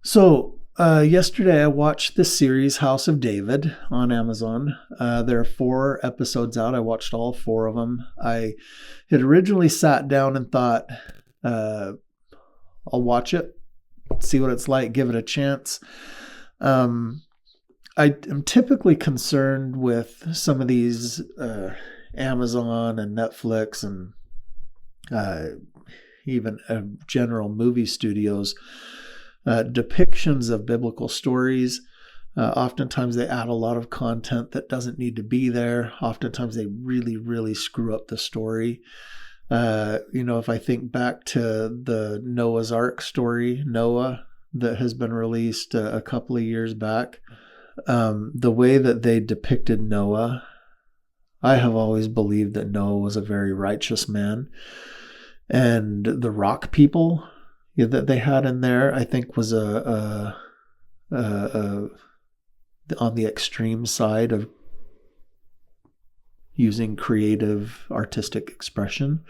Yesterday I watched this series, House of David, on Amazon. There are 4 episodes out. I watched all 4 of them. I had originally sat down and thought, I'll watch it, see what it's like, give it a chance. I am typically concerned with some of these Amazon and Netflix and even general movie studios depictions of biblical stories. Oftentimes they add a lot of content that doesn't need to be there. Oftentimes they really, really screw up the story. If I think back to the Noah's Ark story, Noah, that has been released a couple of years back, the way that they depicted Noah, I have always believed that Noah was a very righteous man. And the rock people that they had in there, I think, was on the extreme side of using creative artistic expression.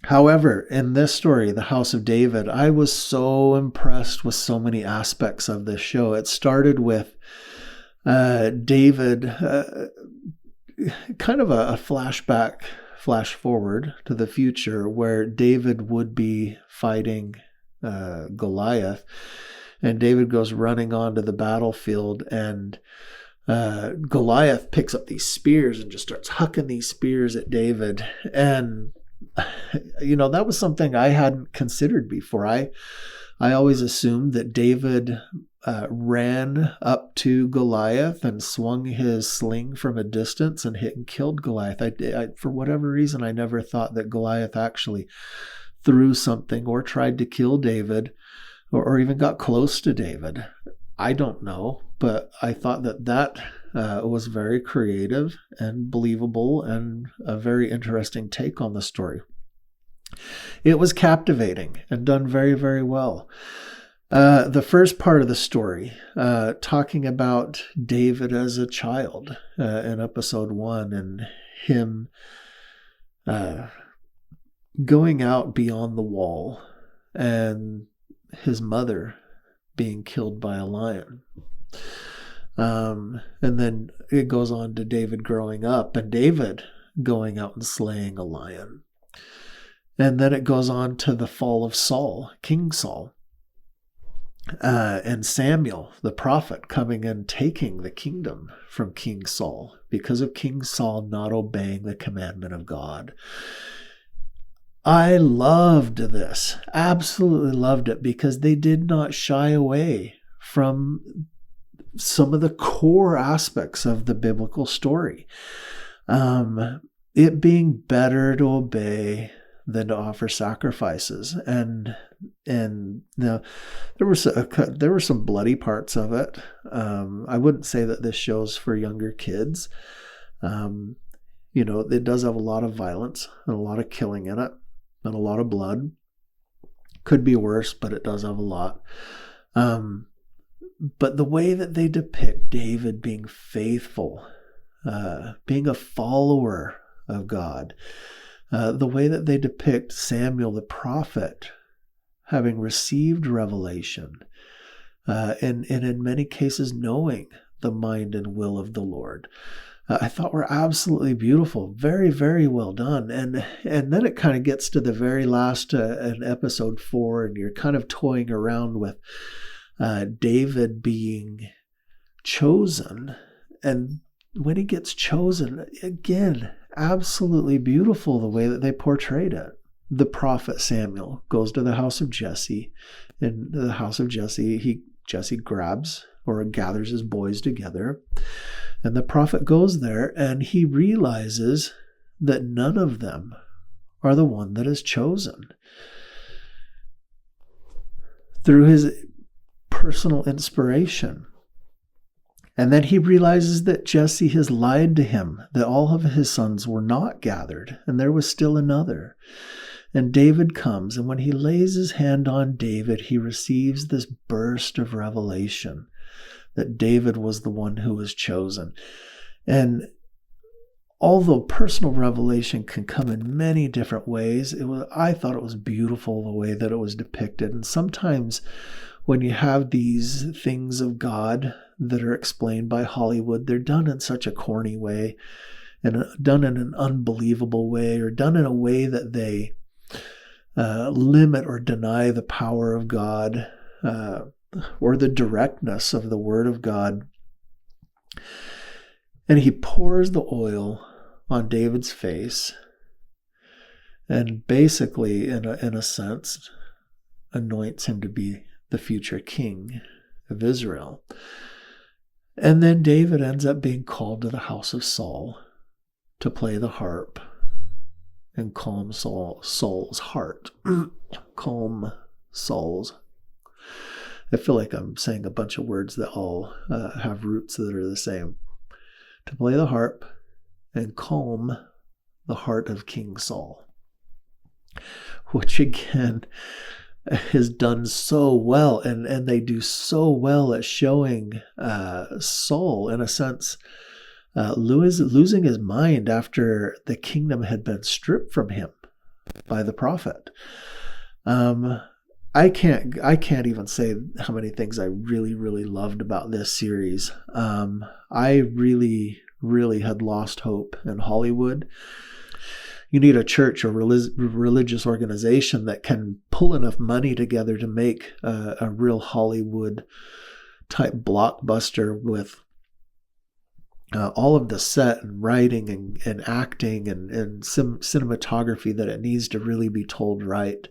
However, in this story, The House of David, I was so impressed with so many aspects of this show. It started with David, kind of a flash forward to the future, where David would be fighting Goliath, and David goes running onto the battlefield, and Goliath picks up these spears and just starts hucking these spears at David. And that was something I hadn't considered before. I always assumed that David ran up to Goliath and swung his sling from a distance and hit and killed Goliath. I for whatever reason, I never thought that Goliath actually threw something or tried to kill David or even got close to David. I don't know, but I thought that was very creative and believable and a very interesting take on the story. It was captivating and done very, very well. The first part of the story, talking about David as a child in episode 1, and him going out beyond the wall and his mother being killed by a lion. And then it goes on to David growing up and David going out and slaying a lion. And then it goes on to the fall of Saul, King Saul, and Samuel, the prophet, coming and taking the kingdom from King Saul because of King Saul not obeying the commandment of God. I loved this, absolutely loved it, because they did not shy away from some of the core aspects of the biblical story. It being better to obey than to offer sacrifices. And now there were some bloody parts of it. I wouldn't say that this show's for younger kids. It does have a lot of violence and a lot of killing in it and a lot of blood. Could be worse, but it does have a lot. But the way that they depict David being faithful, being a follower of God, the way that they depict Samuel the prophet having received revelation, and in many cases knowing the mind and will of the Lord, I thought were absolutely beautiful. Very, very well done. And then it kind of gets to the very last in episode 4, and you're kind of toying around with David being chosen. And when he gets chosen, again, absolutely beautiful the way that they portrayed it. The prophet Samuel goes to the house of Jesse. In the house of Jesse, Jesse grabs or gathers his boys together. And the prophet goes there and he realizes that none of them are the one that is chosen. Through his personal inspiration. And then he realizes that Jesse has lied to him, that all of his sons were not gathered, and there was still another. And David comes, and when he lays his hand on David, he receives this burst of revelation that David was the one who was chosen. And although personal revelation can come in many different ways, I thought it was beautiful the way that it was depicted. And sometimes when you have these things of God that are explained by Hollywood, they're done in such a corny way, and done in an unbelievable way, or done in a way that they limit or deny the power of God, or the directness of the Word of God. And he pours the oil on David's face and basically, in a sense, anoints him to be the future king of Israel. And then David ends up being called to the house of Saul to play the harp and calm Saul's heart. Calm Saul's. I feel like I'm saying a bunch of words that all have roots that are the same. To play the harp and calm the heart of King Saul, which again is done so well, and they do so well at showing Saul, in a sense, losing his mind after the kingdom had been stripped from him by the prophet. I can't even say how many things I really, really loved about this series. I really, really had lost hope in Hollywood. You need a church or religious organization that can pull enough money together to make a real Hollywood type blockbuster with all of the set and writing and acting and cinematography that it needs to really be told right.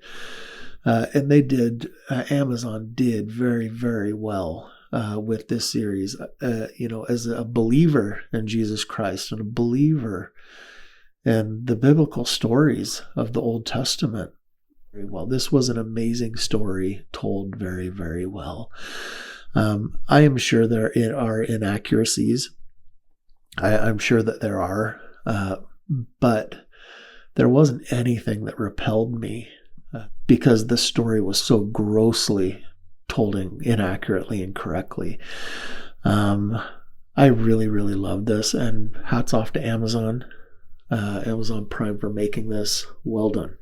And they did, Amazon did very, very well with this series. As a believer in Jesus Christ and a believer in the biblical stories of the Old Testament, very well. This was an amazing story told very, very well. I am sure there are inaccuracies. I'm sure that there are, but there wasn't anything that repelled me because the story was so grossly told inaccurately and correctly. I really, really loved this, and hats off to Amazon. Amazon Prime for making this. Well done.